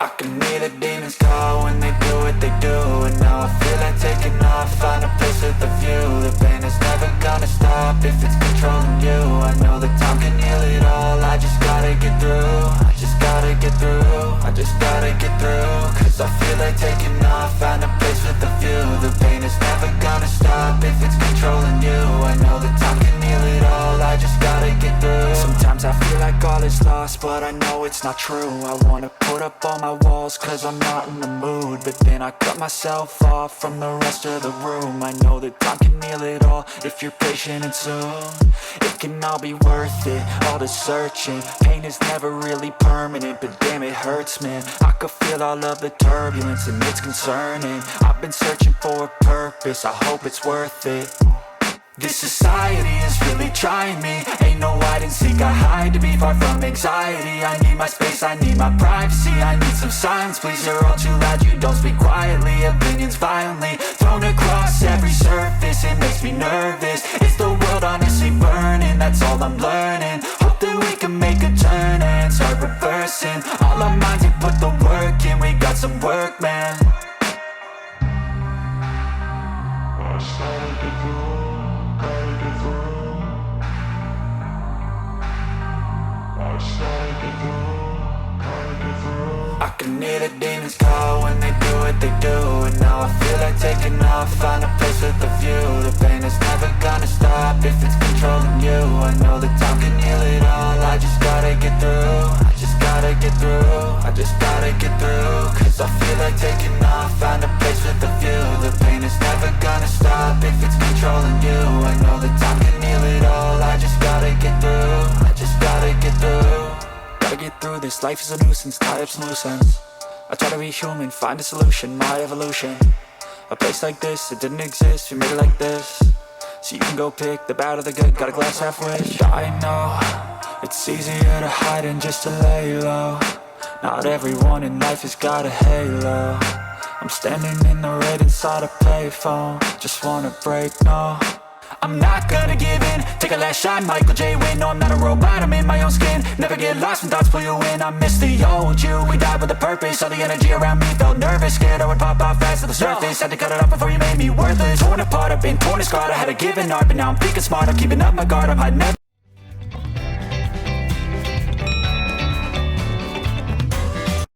I can hear the demons call when they do what they do. And now I feel like taking off, find a place with a view. The pain is never gonna stop if it's controlling you. I know that time can heal it all, I just gotta get through. I just gotta get through, I just gotta get through. Cause I feel like taking off, find a place with a view. The pain is never gonna stop if it's controlling you. I know that time can heal it all, I just gotta get through. Sometimes I feel like all is lost, but I know it's not true. I wanna put up all my walls cause I'm not in the mood, but then I cut myself off from the rest of the room. I know that time can heal it all if you're patient, and soon it can all be worth it, all the searching. Pain is never really permanent, but damn it hurts, man. I could feel all of the turbulence and it's concerning. I've been searching for a purpose, I hope it's worth it. This society is really trying me. Ain't no hide and seek, I hide to be far from anxiety. I need my space, I need my privacy. I need some silence, please, you're all too loud. You don't speak quietly, opinions violently thrown across every surface. It makes me nervous, is the world honestly burning? That's all I'm learning. Hope that we can make a turn and start reversing all our minds and put the work in. We got some work, man. I can hear the demons call when they do what they do. And now I feel like taking off, find a place with a view. The pain is never gonna stop if it's controlling you. I know that time can heal it all, I just gotta get through. I just gotta get through, I just gotta get through. Cause I feel like taking off, find a place with a view. The pain is never gonna stop if it's controlling you. I know that time can heal it all, I just gotta get through. I just gotta get through. Gotta get through this, life is a nuisance, tie up some loose ends. I try to be human, find a solution, my evolution. A place like this, it didn't exist, we made it like this. So you can go pick the bad or the good, got a glass half wish. I know, it's easier to hide than just to lay low. Not everyone in life has got a halo. I'm standing in the red inside a payphone, just wanna break, no. I'm not gonna give in, take a last shot, Michael J. Win. No, I'm not a robot, I'm in my own skin. Never get lost when thoughts pull you in. I miss the old you, we died with a purpose. All the energy around me felt nervous, scared I would pop out fast to the surface. Had to cut it off before you made me worthless. Torn apart, I've been torn and scarred. I had a given art, but now I'm thinking smart. I'm keeping up my guard, I'm hiding everything.